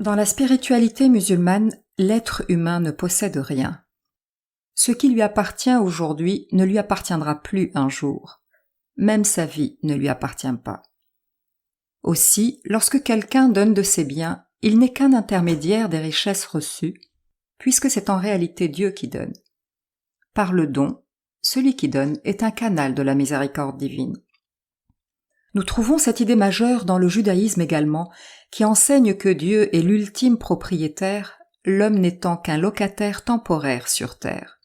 Dans la spiritualité musulmane, l'être humain ne possède rien. Ce qui lui appartient aujourd'hui ne lui appartiendra plus un jour. Même sa vie ne lui appartient pas. Aussi, lorsque quelqu'un donne de ses biens, il n'est qu'un intermédiaire des richesses reçues, puisque c'est en réalité Dieu qui donne. Par le don, celui qui donne est un canal de la miséricorde divine. Nous trouvons cette idée majeure dans le judaïsme également, qui enseigne que Dieu est l'ultime propriétaire, l'homme n'étant qu'un locataire temporaire sur terre.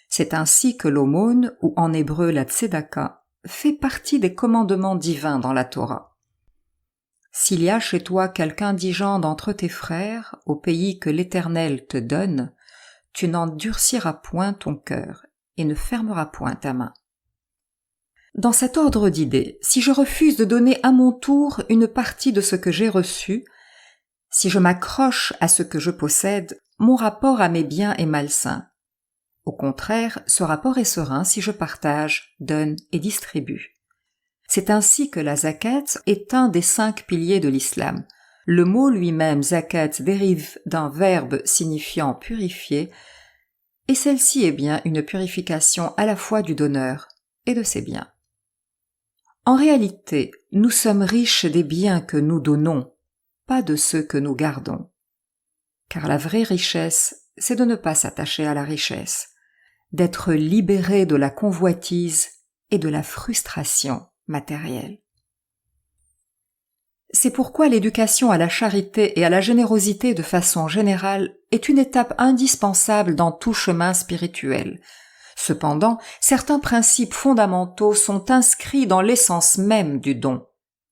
C'est ainsi que l'aumône, ou en hébreu la tzedaka, fait partie des commandements divins dans la Torah. S'il y a chez toi quelqu'un indigent d'entre tes frères, au pays que l'Éternel te donne, tu n'endurciras point ton cœur et ne fermeras point ta main. Dans cet ordre d'idées, si je refuse de donner à mon tour une partie de ce que j'ai reçu, si je m'accroche à ce que je possède, mon rapport à mes biens est malsain. Au contraire, ce rapport est serein si je partage, donne et distribue. C'est ainsi que la zakat est un des 5 piliers de l'islam. Le mot lui-même zakat dérive d'un verbe signifiant purifier, et celle-ci est bien une purification à la fois du donneur et de ses biens. En réalité, nous sommes riches des biens que nous donnons, pas de ceux que nous gardons. Car la vraie richesse, c'est de ne pas s'attacher à la richesse, d'être libéré de la convoitise et de la frustration matérielle. C'est pourquoi l'éducation à la charité et à la générosité de façon générale est une étape indispensable dans tout chemin spirituel. Cependant, certains principes fondamentaux sont inscrits dans l'essence même du don.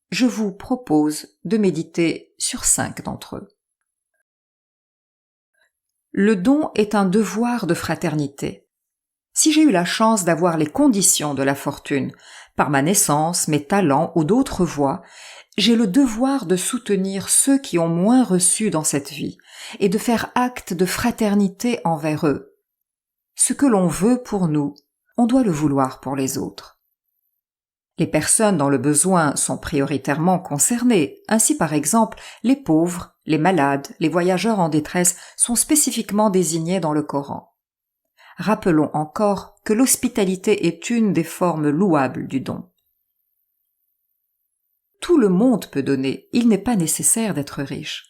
Je vous propose de méditer sur 5 d'entre eux. Le don est un devoir de fraternité. Si j'ai eu la chance d'avoir les conditions de la fortune, par ma naissance, mes talents ou d'autres voies, j'ai le devoir de soutenir ceux qui ont moins reçu dans cette vie et de faire acte de fraternité envers eux. Ce que l'on veut pour nous, on doit le vouloir pour les autres. Les personnes dans le besoin sont prioritairement concernées. Ainsi, par exemple, les pauvres, les malades, les voyageurs en détresse sont spécifiquement désignés dans le Coran. Rappelons encore que l'hospitalité est une des formes louables du don. Tout le monde peut donner, il n'est pas nécessaire d'être riche.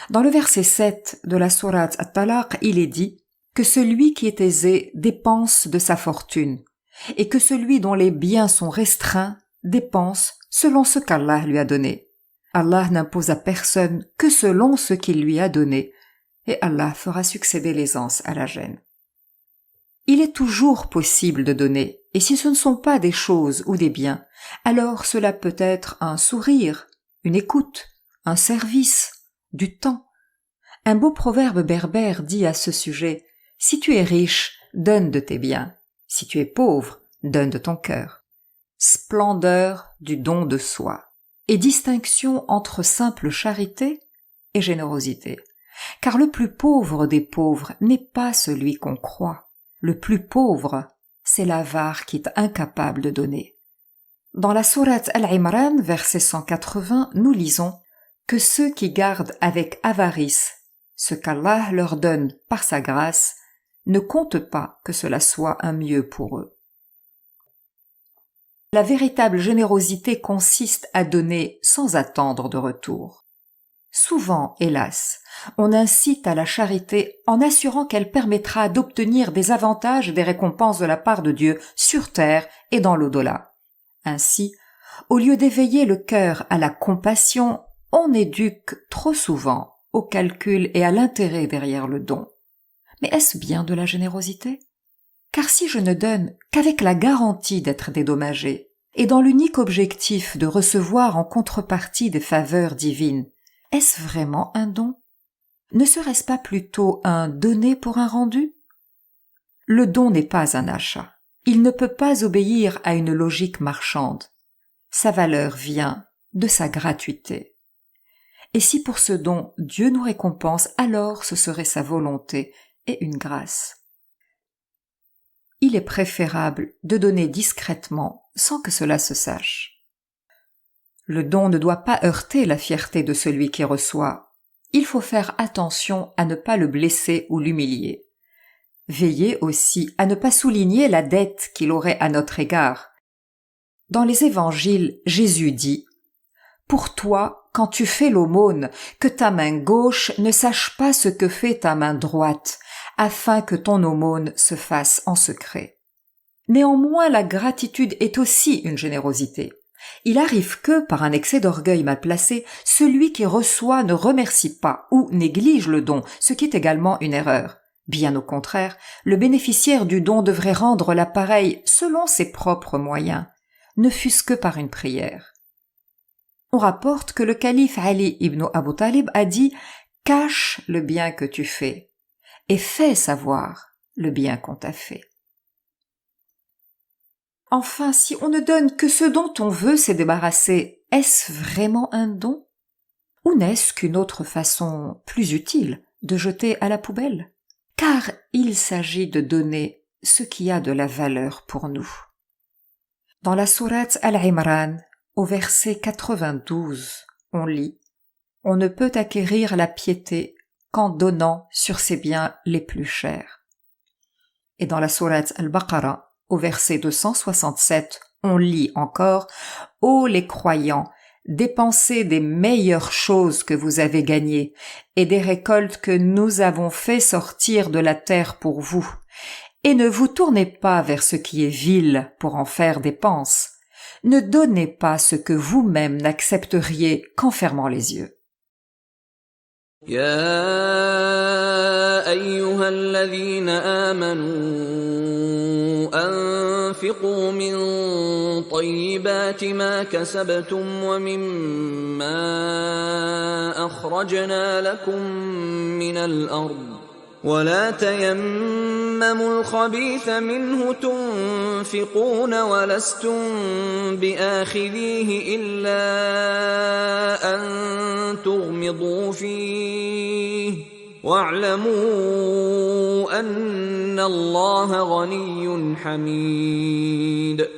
Dans le verset 7 de la sourate At-Talaq, il est dit que celui qui est aisé dépense de sa fortune, et que celui dont les biens sont restreints dépense selon ce qu'Allah lui a donné. Allah n'impose à personne que selon ce qu'il lui a donné, et Allah fera succéder l'aisance à la gêne. Il est toujours possible de donner, et si ce ne sont pas des choses ou des biens, alors cela peut être un sourire, une écoute, un service, du temps. Un beau proverbe berbère dit à ce sujet « Si tu es riche, donne de tes biens. Si tu es pauvre, donne de ton cœur. » Splendeur du don de soi et distinction entre simple charité et générosité. Car le plus pauvre des pauvres n'est pas celui qu'on croit. Le plus pauvre, c'est l'avare qui est incapable de donner. Dans la sourate Al-Imran, verset 180, nous lisons que ceux qui gardent avec avarice ce qu'Allah leur donne par sa grâce ne comptent pas que cela soit un mieux pour eux. La véritable générosité consiste à donner sans attendre de retour. Souvent, hélas, on incite à la charité en assurant qu'elle permettra d'obtenir des avantages et des récompenses de la part de Dieu sur terre et dans l'au-delà. Ainsi, au lieu d'éveiller le cœur à la compassion, on éduque trop souvent au calcul et à l'intérêt derrière le don. Mais est-ce bien de la générosité? Car si je ne donne qu'avec la garantie d'être dédommagé et dans l'unique objectif de recevoir en contrepartie des faveurs divines, est-ce vraiment un don? Ne serait-ce pas plutôt un donner pour un rendu? Le don n'est pas un achat. Il ne peut pas obéir à une logique marchande. Sa valeur vient de sa gratuité. Et si pour ce don Dieu nous récompense, alors ce serait sa volonté et une grâce. Il est préférable de donner discrètement sans que cela se sache. Le don ne doit pas heurter la fierté de celui qui reçoit. il faut faire attention à ne pas le blesser ou l'humilier. Veillez aussi à ne pas souligner la dette qu'il aurait à notre égard. Dans les évangiles, Jésus dit « Pour toi, quand tu fais l'aumône, que ta main gauche ne sache pas ce que fait ta main droite, afin que ton aumône se fasse en secret. » Néanmoins, la gratitude est aussi une générosité. Il arrive que, par un excès d'orgueil mal placé, celui qui reçoit ne remercie pas ou néglige le don, ce qui est également une erreur. Bien au contraire, le bénéficiaire du don devrait rendre l'appareil selon ses propres moyens, ne fût-ce que par une prière. On rapporte que le calife Ali ibn Abu Talib a dit « Cache le bien que tu fais et fais savoir le bien qu'on t'a fait. » Enfin, si on ne donne que ce dont on veut se débarrasser, est-ce vraiment un don? Ou n'est-ce qu'une autre façon plus utile de jeter à la poubelle? Car il s'agit de donner ce qui a de la valeur pour nous. Dans la sourate Al-Imran, au verset 92, on lit « On ne peut acquérir la piété qu'en donnant sur ses biens les plus chers. » Et dans la sourate Al-Baqarah, au verset 267, on lit encore « Ô les croyants, dépensez des meilleures choses que vous avez gagnées et des récoltes que nous avons fait sortir de la terre pour vous, et ne vous tournez pas vers ce qui est vil pour en faire dépense. Ne donnez pas ce que vous-même n'accepteriez qu'en fermant les yeux. » يا أيها الذين آمنوا أنفقوا من طيبات ما كسبتم ومما أخرجنا لكم من الأرض ولا تيمموا الخبيث منه تنفقون ولستم بآخذيه إلا أن تغمضوا فيه واعلموا أن الله غني حميد